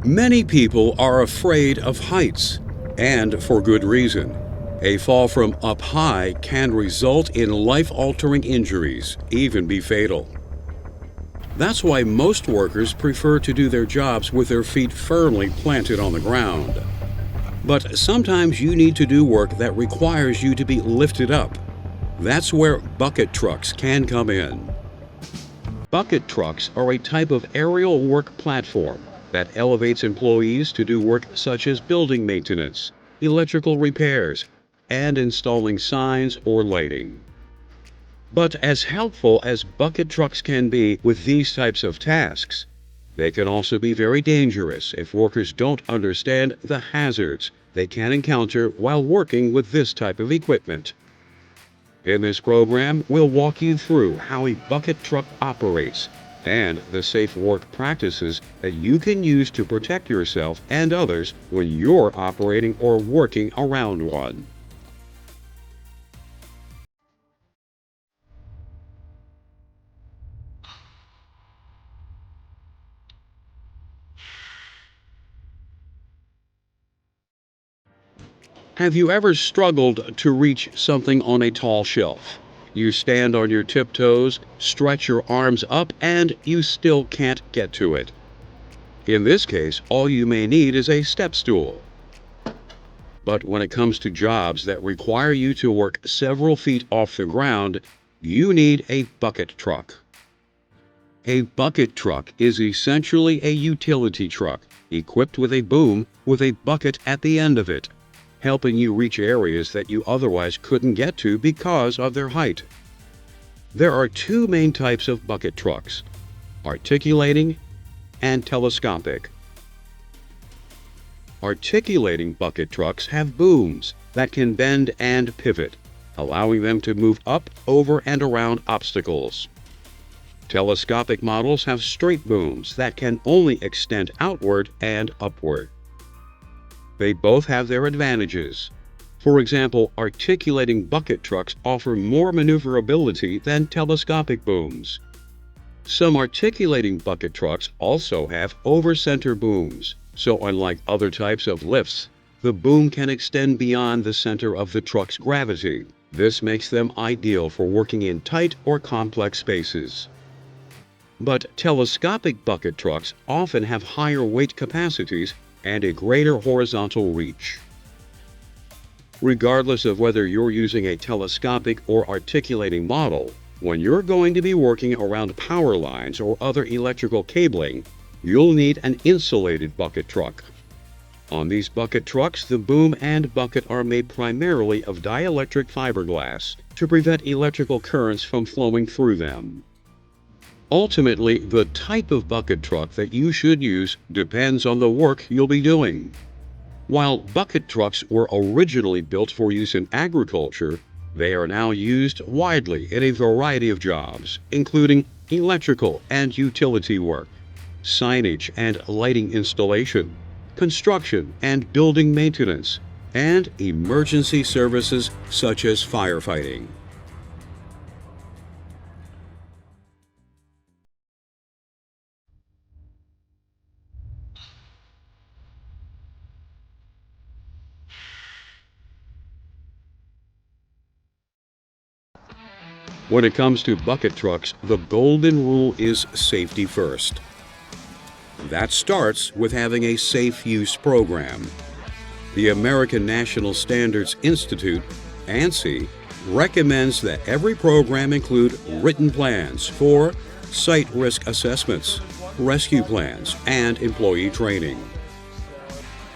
Many people are afraid of heights, and for good reason. A fall from up high can result in life-altering injuries, even be fatal. That's why most workers prefer to do their jobs with their feet firmly planted on the ground. But sometimes you need to do work that requires you to be lifted up. That's where bucket trucks can come in. Bucket trucks are a type of aerial work platform that elevates employees to do work such as building maintenance, electrical repairs, and installing signs or lighting. But as helpful as bucket trucks can be with these types of tasks, they can also be very dangerous if workers don't understand the hazards they can encounter while working with this type of equipment. In this program, we'll walk you through how a bucket truck operates and the safe work practices that you can use to protect yourself and others when you're operating or working around one. Have you ever struggled to reach something on a tall shelf? You stand on your tiptoes, stretch your arms up, and you still can't get to it. In this case, all you may need is a step stool. But when it comes to jobs that require you to work several feet off the ground, you need a bucket truck. A bucket truck is essentially a utility truck equipped with a boom with a bucket at the end of it, helping you reach areas that you otherwise couldn't get to because of their height. There are two main types of bucket trucks: articulating and telescopic. Articulating bucket trucks have booms that can bend and pivot, allowing them to move up, over, and around obstacles. Telescopic models have straight booms that can only extend outward and upward. They both have their advantages. For example, articulating bucket trucks offer more maneuverability than telescopic booms. Some articulating bucket trucks also have over-center booms, so unlike other types of lifts, the boom can extend beyond the center of the truck's gravity. This makes them ideal for working in tight or complex spaces. But telescopic bucket trucks often have higher weight capacities and a greater horizontal reach. Regardless of whether you're using a telescopic or articulating model, when you're going to be working around power lines or other electrical cabling, you'll need an insulated bucket truck. On these bucket trucks, the boom and bucket are made primarily of dielectric fiberglass to prevent electrical currents from flowing through them. Ultimately, the type of bucket truck that you should use depends on the work you'll be doing. While bucket trucks were originally built for use in agriculture, they are now used widely in a variety of jobs, including electrical and utility work, signage and lighting installation, construction and building maintenance, and emergency services such as firefighting. When it comes to bucket trucks, the golden rule is safety first. That starts with having a safe use program. The American National Standards Institute, ANSI, recommends that every program include written plans for site risk assessments, rescue plans, and employee training.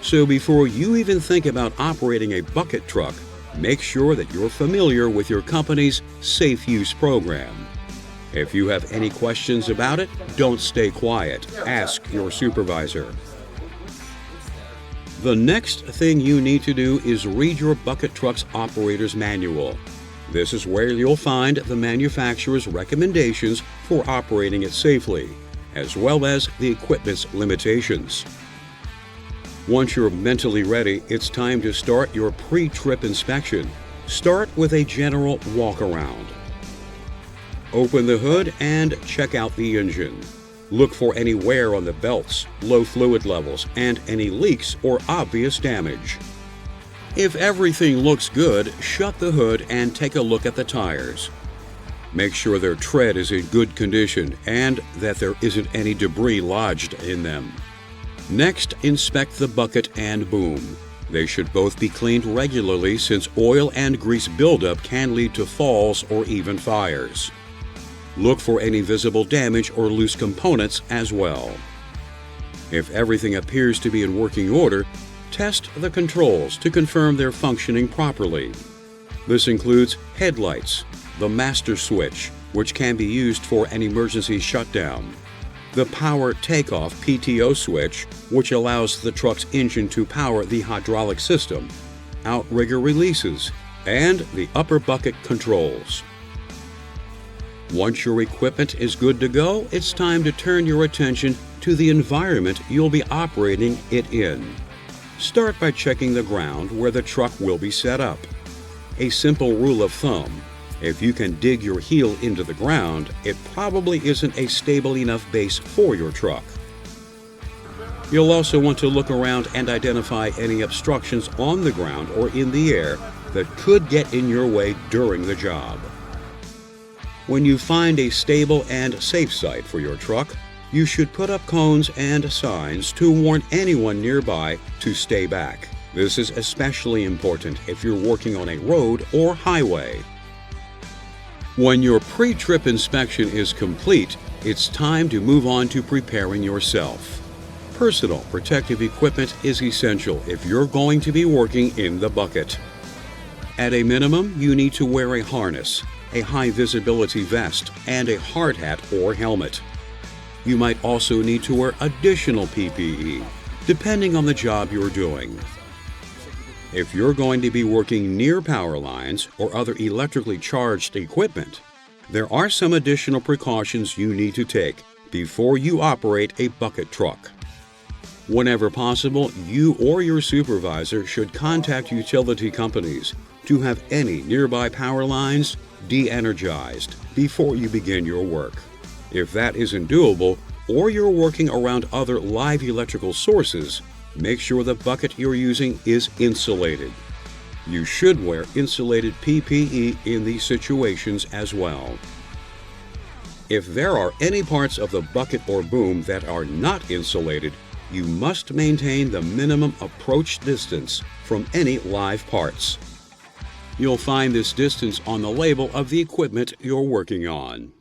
So before you even think about operating a bucket truck, make sure that you're familiar with your company's safe use program. If you have any questions about it, don't stay quiet. Ask your supervisor. The next thing you need to do is read your bucket truck's operator's manual. This is where you'll find the manufacturer's recommendations for operating it safely, as well as the equipment's limitations. Once you're mentally ready, it's time to start your pre-trip inspection. Start with a general walk-around. Open the hood and check out the engine. Look for any wear on the belts, low fluid levels, and any leaks or obvious damage. If everything looks good, shut the hood and take a look at the tires. Make sure their tread is in good condition and that there isn't any debris lodged in them. Next, inspect the bucket and boom. They should both be cleaned regularly since oil and grease buildup can lead to falls or even fires. Look for any visible damage or loose components as well. If everything appears to be in working order, test the controls to confirm they're functioning properly. This includes headlights, the master switch, which can be used for an emergency shutdown, the power takeoff PTO switch, which allows the truck's engine to power the hydraulic system, outrigger releases, and the upper bucket controls. Once your equipment is good to go, it's time to turn your attention to the environment you'll be operating it in. Start by checking the ground where the truck will be set up. A simple rule of thumb: if you can dig your heel into the ground, it probably isn't a stable enough base for your truck. You'll also want to look around and identify any obstructions on the ground or in the air that could get in your way during the job. When you find a stable and safe site for your truck, you should put up cones and signs to warn anyone nearby to stay back. This is especially important if you're working on a road or highway. When your pre-trip inspection is complete, it's time to move on to preparing yourself. Personal protective equipment is essential if you're going to be working in the bucket. At a minimum, you need to wear a harness, a high-visibility vest, and a hard hat or helmet. You might also need to wear additional PPE, depending on the job you're doing. If you're going to be working near power lines or other electrically charged equipment, there are some additional precautions you need to take before you operate a bucket truck. Whenever possible, you or your supervisor should contact utility companies to have any nearby power lines de-energized before you begin your work. If that isn't doable, or you're working around other live electrical sources, make sure the bucket you're using is insulated. You should wear insulated PPE in these situations as well. If there are any parts of the bucket or boom that are not insulated, you must maintain the minimum approach distance from any live parts. You'll find this distance on the label of the equipment you're working on.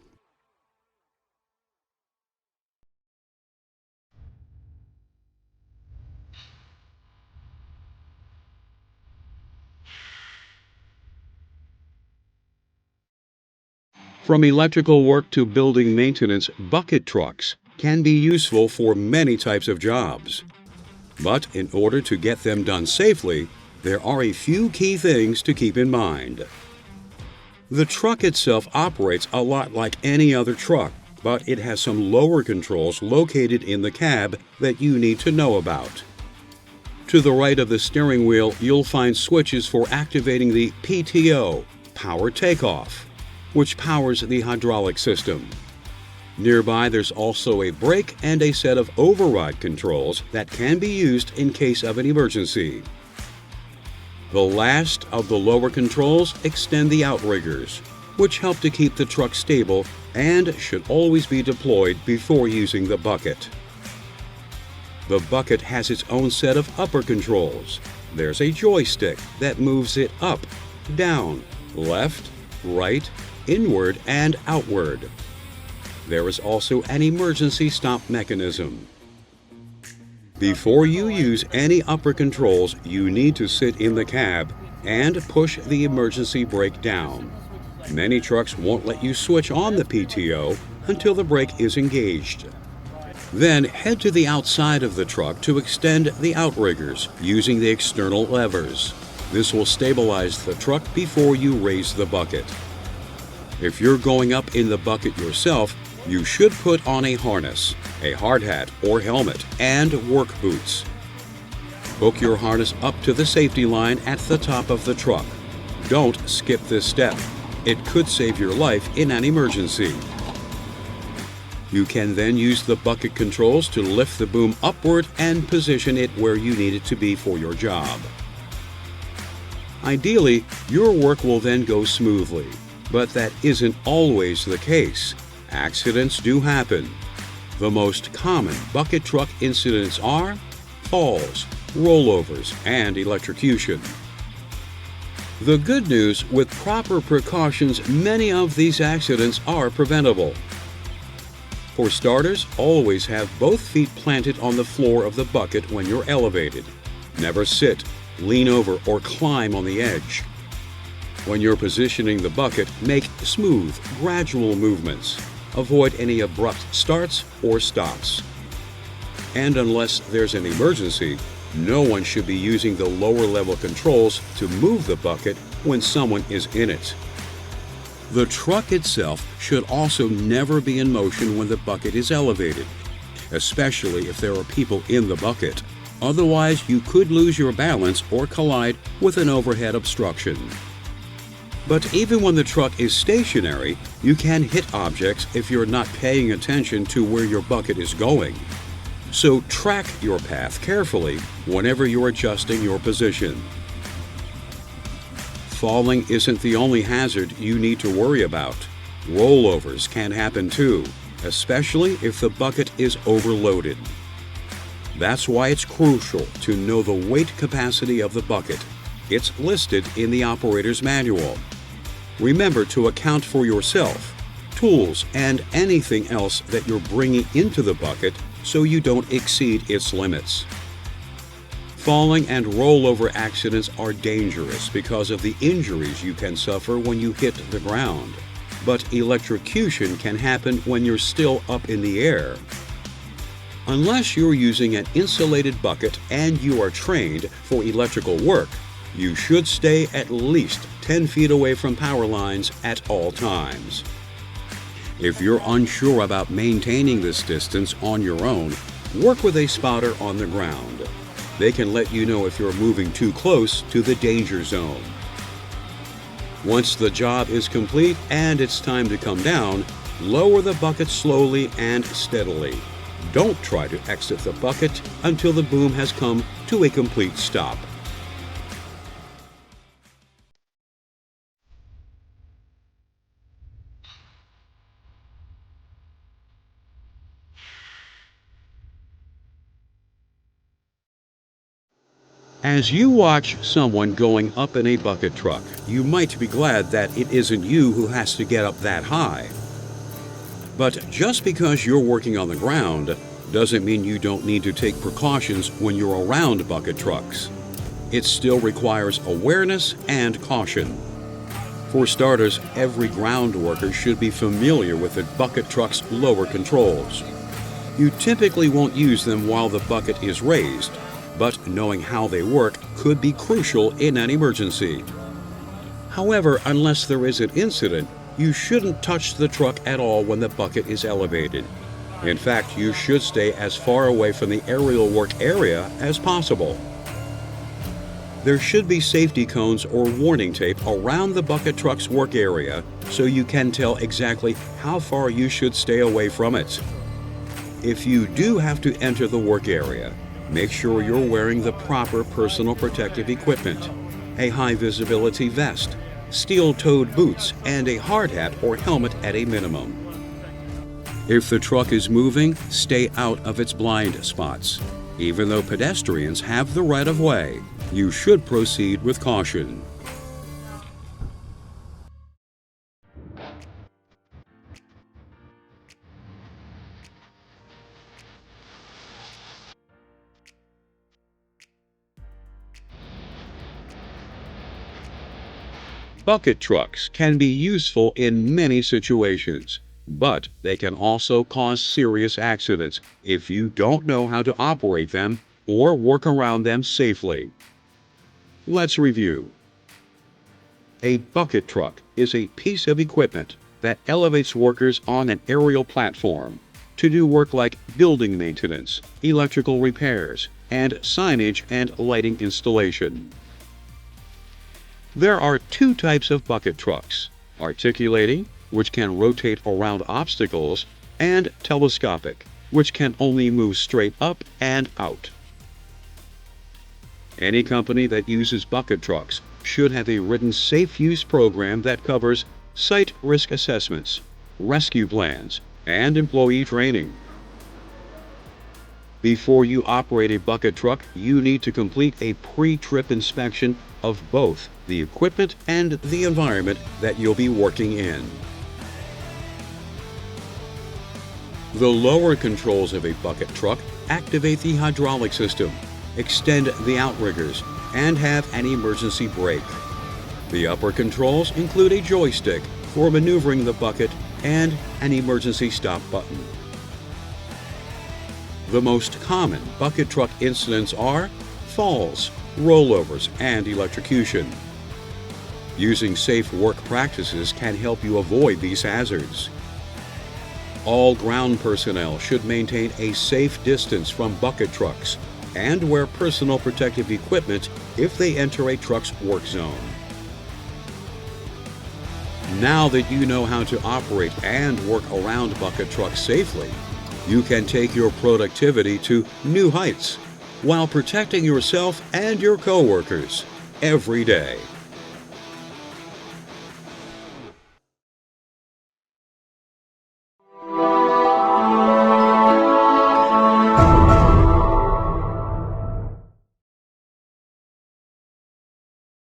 From electrical work to building maintenance, bucket trucks can be useful for many types of jobs. But in order to get them done safely, there are a few key things to keep in mind. The truck itself operates a lot like any other truck, but it has some lower controls located in the cab that you need to know about. To the right of the steering wheel, you'll find switches for activating the PTO, power takeoff, which powers the hydraulic system. Nearby, there's also a brake and a set of override controls that can be used in case of an emergency. The last of the lower controls extend the outriggers, which help to keep the truck stable and should always be deployed before using the bucket. The bucket has its own set of upper controls. There's a joystick that moves it up, down, left, right, inward, and outward. There is also an emergency stop mechanism. Before you use any upper controls, you need to sit in the cab and push the emergency brake down. Many trucks won't let you switch on the PTO until the brake is engaged. Then head to the outside of the truck to extend the outriggers using the external levers. This will stabilize the truck before you raise the bucket. If you're going up in the bucket yourself, you should put on a harness, a hard hat or helmet, and work boots. Hook your harness up to the safety line at the top of the truck. Don't skip this step. It could save your life in an emergency. You can then use the bucket controls to lift the boom upward and position it where you need it to be for your job. Ideally, your work will then go smoothly, but that isn't always the case. Accidents do happen. The most common bucket truck incidents are falls, rollovers, and electrocution. The good news, with proper precautions, many of these accidents are preventable. For starters, always have both feet planted on the floor of the bucket when you're elevated. Never sit, lean over, or climb on the edge. When you're positioning the bucket, make smooth, gradual movements. Avoid any abrupt starts or stops. And unless there's an emergency, no one should be using the lower level controls to move the bucket when someone is in it. The truck itself should also never be in motion when the bucket is elevated, especially if there are people in the bucket. Otherwise, you could lose your balance or collide with an overhead obstruction. But even when the truck is stationary, you can hit objects if you're not paying attention to where your bucket is going. So track your path carefully whenever you're adjusting your position. Falling isn't the only hazard you need to worry about. Rollovers can happen too, especially if the bucket is overloaded. That's why it's crucial to know the weight capacity of the bucket. It's listed in the operator's manual. Remember to account for yourself, tools, and anything else that you're bringing into the bucket so you don't exceed its limits. Falling and rollover accidents are dangerous because of the injuries you can suffer when you hit the ground. But electrocution can happen when you're still up in the air. Unless you're using an insulated bucket and you are trained for electrical work, you should stay at least 10 feet away from power lines at all times. If you're unsure about maintaining this distance on your own, work with a spotter on the ground. They can let you know if you're moving too close to the danger zone. Once the job is complete and it's time to come down, lower the bucket slowly and steadily. Don't try to exit the bucket until the boom has come to a complete stop. As you watch someone going up in a bucket truck, you might be glad that it isn't you who has to get up that high. But just because you're working on the ground doesn't mean you don't need to take precautions when you're around bucket trucks. It still requires awareness and caution. For starters, every ground worker should be familiar with the bucket truck's lower controls. You typically won't use them while the bucket is raised, but knowing how they work could be crucial in an emergency. However, unless there is an incident, you shouldn't touch the truck at all when the bucket is elevated. In fact, you should stay as far away from the aerial work area as possible. There should be safety cones or warning tape around the bucket truck's work area so you can tell exactly how far you should stay away from it. If you do have to enter the work area, make sure you're wearing the proper personal protective equipment, a high visibility vest, steel-toed boots, and a hard hat or helmet at a minimum. If the truck is moving, stay out of its blind spots. Even though pedestrians have the right of way, you should proceed with caution. Bucket trucks can be useful in many situations, but they can also cause serious accidents if you don't know how to operate them or work around them safely. Let's review. A bucket truck is a piece of equipment that elevates workers on an aerial platform to do work like building maintenance, electrical repairs, and signage and lighting installation. There are two types of bucket trucks: articulating, which can rotate around obstacles, and telescopic, which can only move straight up and out. Any company that uses bucket trucks should have a written safe use program that covers site risk assessments, rescue plans, and employee training. Before you operate a bucket truck, you need to complete a pre-trip inspection of both the equipment and the environment that you'll be working in. The lower controls of a bucket truck activate the hydraulic system, extend the outriggers, and have an emergency brake. The upper controls include a joystick for maneuvering the bucket and an emergency stop button. The most common bucket truck incidents are falls, rollovers, and electrocution. Using safe work practices can help you avoid these hazards. All ground personnel should maintain a safe distance from bucket trucks and wear personal protective equipment if they enter a truck's work zone. Now that you know how to operate and work around bucket trucks safely, you can take your productivity to new heights while protecting yourself and your coworkers every day.